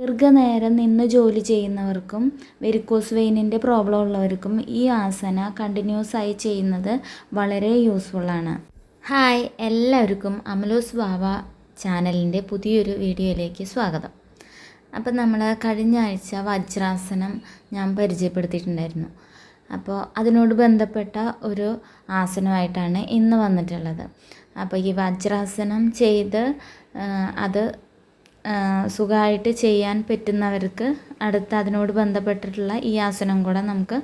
ദീർഘനേരം നിന്ന് ജോലി ചെയ്യുന്നവർക്കും വെരിക്കോസ് വെയിനിൻ്റെ പ്രോബ്ലം ഉള്ളവർക്കും ഈ ആസന കണ്ടിന്യൂസ് ആയി ചെയ്യുന്നത് വളരെ യൂസ്ഫുള്ളാണ്. ഹായ്, എല്ലാവർക്കും അമലോസ് ബാവ ചാനലിൻ്റെ പുതിയൊരു വീഡിയോയിലേക്ക് സ്വാഗതം. അപ്പം നമ്മൾ കഴിഞ്ഞ ആഴ്ച വജ്രാസനം ഞാൻ പരിചയപ്പെടുത്തിയിട്ടുണ്ടായിരുന്നു. അപ്പോൾ അതിനോട് ബന്ധപ്പെട്ട ഒരു ആസനമായിട്ടാണ് ഇന്ന് വന്നിട്ടുള്ളത്. അപ്പോൾ ഈ വജ്രാസനം ചെയ്ത് അത് സുഖമായിട്ട് ചെയ്യാൻ പറ്റുന്നവർക്ക് അടുത്ത അതിനോട് ബന്ധപ്പെട്ടിട്ടുള്ള ഈ ആസനം കൂടെ നമുക്ക്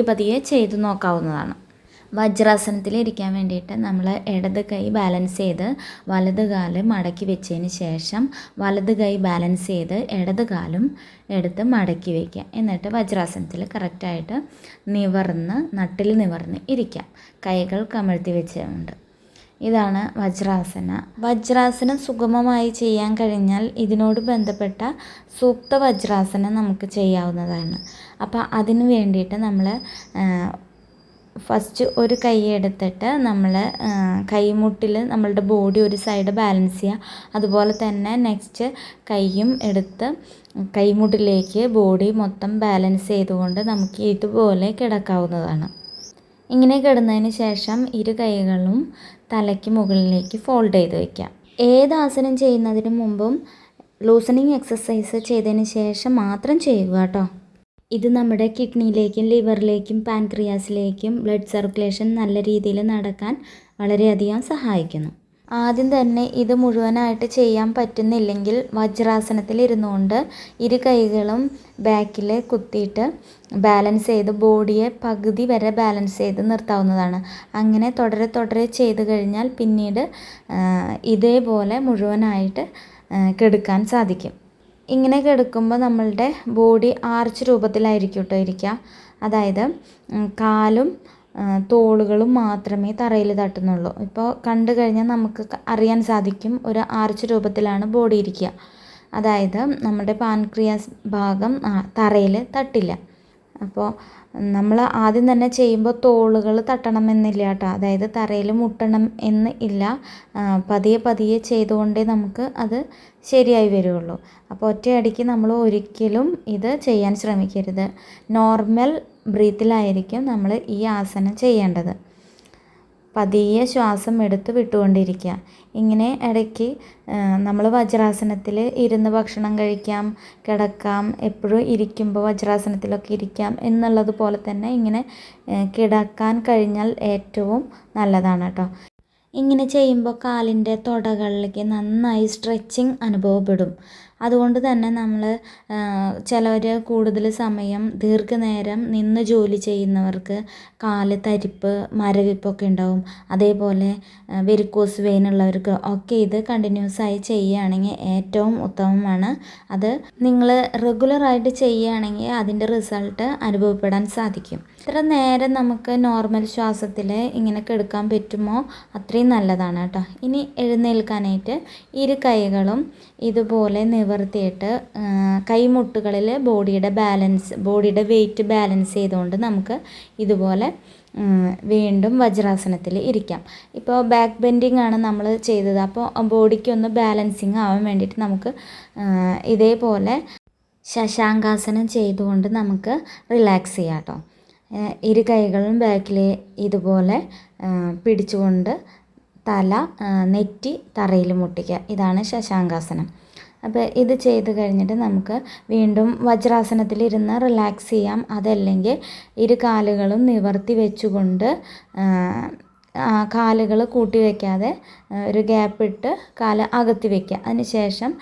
പതിയെ ചെയ്ത് നോക്കാവുന്നതാണ്. വജ്രാസനത്തിൽ ഇരിക്കാൻ വേണ്ടിയിട്ട് നമ്മൾ ഇടത് കൈ ബാലൻസ് ചെയ്ത് വലത് കാല് മടക്കി വെച്ചതിന് ശേഷം വലത് കൈ ബാലൻസ് ചെയ്ത് ഇടത് കാലും എടുത്ത് മടക്കി വയ്ക്കുക. എന്നിട്ട് വജ്രാസനത്തിൽ കറക്റ്റായിട്ട് നട്ടിൽ നിവർന്ന് ഇരിക്കാം. കൈകൾ കമഴ്ത്തി വെച്ചുകൊണ്ട്. ഇതാണ് വജ്രാസന. വജ്രാസനം സുഗമമായി ചെയ്യാൻ കഴിഞ്ഞാൽ ഇതിനോട് ബന്ധപ്പെട്ട സൂക്ത വജ്രാസനം നമുക്ക് ചെയ്യാവുന്നതാണ്. അപ്പോൾ അതിന് വേണ്ടിയിട്ട് നമ്മൾ ഫസ്റ്റ് ഒരു കൈ എടുത്തിട്ട് നമ്മൾ കൈമുട്ടിൽ നമ്മളുടെ ബോഡി ഒരു സൈഡ് ബാലൻസ് ചെയ്യുക. അതുപോലെ തന്നെ നെക്സ്റ്റ് കൈയും എടുത്ത് കൈമുട്ടിലേക്ക് ബോഡി മൊത്തം ബാലൻസ് ചെയ്തുകൊണ്ട് നമുക്ക് ഇതുപോലെ കിടക്കാവുന്നതാണ്. ഇങ്ങനെ കിടന്നതിന് ശേഷം ഇരു കൈകളും തലയ്ക്ക് മുകളിലേക്ക് ഫോൾഡ് ചെയ്ത് വയ്ക്കാം. ഏത് ആസനം ചെയ്യുന്നതിന് മുമ്പും ലൂസണിങ് എക്സസൈസ് ചെയ്തതിന് ശേഷം മാത്രം ചെയ്യുക കേട്ടോ. ഇത് നമ്മുടെ കിഡ്നിയിലേക്കും ലിവറിലേക്കും പാൻക്രിയാസിലേക്കും ബ്ലഡ് സർക്കുലേഷൻ നല്ല രീതിയിൽ നടക്കാൻ വളരെയധികം സഹായിക്കുന്നു. ആദ്യം തന്നെ ഇത് മുഴുവനായിട്ട് ചെയ്യാൻ പറ്റുന്നില്ലെങ്കിൽ വജ്രാസനത്തിൽ ഇരുന്നുകൊണ്ട് ഇരു കൈകളും ബാക്കിൽ കുത്തിയിട്ട് ബാലൻസ് ചെയ്ത് ബോഡിയെ പകുതി വരെ ബാലൻസ് ചെയ്ത് നിർത്താവുന്നതാണ്. അങ്ങനെ തുടരെ ചെയ്ത് കഴിഞ്ഞാൽ പിന്നീട് ഇതേപോലെ മുഴുവനായിട്ട് കിടക്കാൻ സാധിക്കും. ഇങ്ങനെ കിടക്കുമ്പോൾ നമ്മളുടെ ബോഡി ആർച്ച് രൂപത്തിലായിരിക്കും കേട്ടോ ഇരിക്കുക. അതായത് കാലും തോളുകളും മാത്രമേ തറയിൽ തട്ടുന്നുള്ളൂ. ഇപ്പോൾ കണ്ടു കഴിഞ്ഞാൽ നമുക്ക് അറിയാൻ സാധിക്കും ഒരു ആർച്ച് രൂപത്തിലാണ് ബോഡി ഇരിക്കുക. അതായത് നമ്മുടെ പാൻക്രിയാസ് ഭാഗം തറയിൽ തട്ടില്ല. അപ്പോൾ നമ്മൾ ആദ്യം തന്നെ ചെയ്യുമ്പോൾ തോളുകൾ തട്ടണമെന്നില്ല കേട്ടോ. അതായത് തറയിൽ മുട്ടണം എന്ന് ഇല്ല. പതിയെ ചെയ്തുകൊണ്ടേ നമുക്ക് അത് ശരിയായി വരുള്ളൂ. അപ്പോൾ ഒറ്റയടിക്ക് നമ്മൾ ഒരിക്കലും ഇത് ചെയ്യാൻ ശ്രമിക്കരുത്. നോർമൽ ബ്രീത്തിലായിരിക്കും നമ്മൾ ഈ ആസനം ചെയ്യേണ്ടത്. പതിയെ ശ്വാസം എടുത്ത് വിട്ടുകൊണ്ടിരിക്കുക. ഇങ്ങനെ ഇടയ്ക്ക് നമ്മൾ വജ്രാസനത്തിൽ ഇരുന്ന് ഭക്ഷണം കഴിക്കാം, കിടക്കാം, എപ്പോഴും ഇരിക്കുമ്പോൾ വജ്രാസനത്തിലൊക്കെ ഇരിക്കാം എന്നുള്ളത് പോലെ തന്നെ ഇങ്ങനെ കിടക്കാൻ കഴിഞ്ഞാൽ ഏറ്റവും നല്ലതാണ് കേട്ടോ. ഇങ്ങനെ ചെയ്യുമ്പോൾ കാലിൻ്റെ തുടകളിലേക്ക് നന്നായി സ്ട്രെച്ചിങ് അനുഭവപ്പെടും. അതുകൊണ്ട് തന്നെ നമ്മൾ ചിലർ കൂടുതൽ സമയം ദീർഘനേരം നിന്ന് ജോലി ചെയ്യുന്നവർക്ക് കാല് തരിപ്പ് മരവിപ്പൊക്കെ ഉണ്ടാവും. അതേപോലെ വെരിക്കോസ് വെയിൻ ഉള്ളവർക്ക് ഒക്കെ ഇത് കണ്ടിന്യൂസ് ആയി ചെയ്യുകയാണെങ്കിൽ ഏറ്റവും ഉത്തമമാണ്. അത് നിങ്ങൾ റെഗുലറായിട്ട് ചെയ്യുകയാണെങ്കിൽ അതിൻ്റെ റിസൾട്ട് അനുഭവപ്പെടാൻ സാധിക്കും. എത്ര നേരം നമുക്ക് നോർമൽ ശ്വാസത്തിൽ ഇങ്ങനെ കിടക്കാൻ പറ്റുമോ അത്രയും നല്ലതാണ് കേട്ടോ. ഇനി എഴുന്നേൽക്കാനായിട്ട് ഇരു കൈകളും ഇതുപോലെ നിവർത്തിയിട്ട് കൈമുട്ടുകളിൽ ബോഡിയുടെ വെയിറ്റ് ബാലൻസ് ചെയ്തുകൊണ്ട് നമുക്ക് ഇതുപോലെ വീണ്ടും വജ്രാസനത്തിൽ ഇരിക്കാം. ഇപ്പോൾ ബാക്ക് ബെൻഡിങ് ആണ് നമ്മൾ ചെയ്തത്. അപ്പോൾ ബോഡിക്കൊന്ന് ബാലൻസിങ് ആവാൻ വേണ്ടിയിട്ട് നമുക്ക് ഇതേപോലെ ശശാങ്കാസനം ചെയ്തുകൊണ്ട് നമുക്ക് റിലാക്സ് ചെയ്യാം കേട്ടോ. ഇരു കൈകളും ബാക്കിൽ ഇതുപോലെ പിടിച്ചുകൊണ്ട് തല നെറ്റി തറയിൽ മുട്ടിക്കുക. ഇതാണ് ശശാങ്കാസനം. അപ്പോൾ ഇത് ചെയ്ത് കഴിഞ്ഞിട്ട് നമുക്ക് വീണ്ടും വജ്രാസനത്തിലിരുന്ന് റിലാക്സ് ചെയ്യാം. അതല്ലെങ്കിൽ ഇരു കാലുകളും നിവർത്തി വെച്ചുകൊണ്ട് കാലുകൾ കൂട്ടി വയ്ക്കാതെ ഒരു ഗ്യാപ്പ് ഇട്ട് കാല് അകത്തി വയ്ക്കുക. അതിനുശേഷം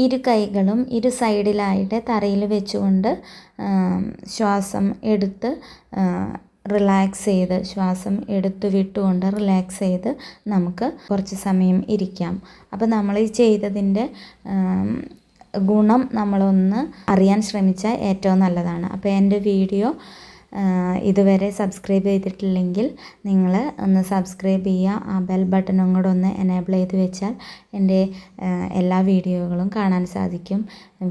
ഇരു കൈകളും ഇരു സൈഡിലായിട്ട് തറയിൽ വെച്ചുകൊണ്ട് ശ്വാസം എടുത്ത് റിലാക്സ് ചെയ്ത് ശ്വാസം എടുത്ത് വിട്ടുകൊണ്ട് റിലാക്സ് ചെയ്ത് നമുക്ക് കുറച്ച് സമയം ഇരിക്കാം. അപ്പോൾ നമ്മൾ ഈ ചെയ്തതിൻ്റെ ഗുണം നമ്മളൊന്ന് അറിയാൻ ശ്രമിച്ചാൽ ഏറ്റവും നല്ലതാണ്. അപ്പോൾ എൻ്റെ വീഡിയോ ഇതുവരെ സബ്സ്ക്രൈബ് ചെയ്തിട്ടില്ലെങ്കിൽ നിങ്ങൾ ഒന്ന് സബ്സ്ക്രൈബ് ചെയ്യുക. ആ ബെൽ ബട്ടണും കൂടെ ഒന്ന് എനേബിൾ ചെയ്ത് വെച്ചാൽ എൻ്റെ എല്ലാ വീഡിയോകളും കാണാൻ സാധിക്കും.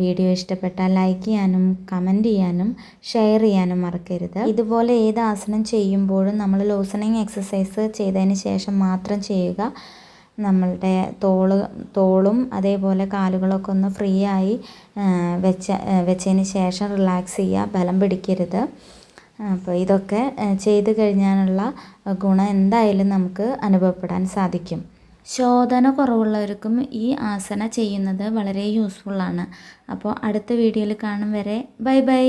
വീഡിയോ ഇഷ്ടപ്പെട്ടാൽ ലൈക്ക് ചെയ്യാനും കമൻറ്റ് ചെയ്യാനും ഷെയർ ചെയ്യാനും മറക്കരുത്. ഇതുപോലെ ഏത് ആസനം ചെയ്യുമ്പോഴും നമ്മൾ ലൂസണിങ് എക്സസൈസ് ചെയ്തതിന് ശേഷം മാത്രം ചെയ്യുക. നമ്മളുടെ തോളും അതേപോലെ കാലുകളൊക്കെ ഒന്ന് ഫ്രീ ആയി വെച്ചതിന് ശേഷം റിലാക്സ് ചെയ്യുക, ബലം പിടിക്കരുത്. അപ്പോൾ ഇതൊക്കെ ചെയ്ത് കഴിഞ്ഞാലുള്ള ഗുണം എന്തായാലും നമുക്ക് അനുഭവപ്പെടാൻ സാധിക്കും. ശോധന കുറവുള്ളവർക്കും ഈ ആസന ചെയ്യുന്നത് വളരെ യൂസ്ഫുള്ളാണ്. അപ്പോൾ അടുത്ത വീഡിയോയിൽ കാണും വരെ ബൈ ബൈ.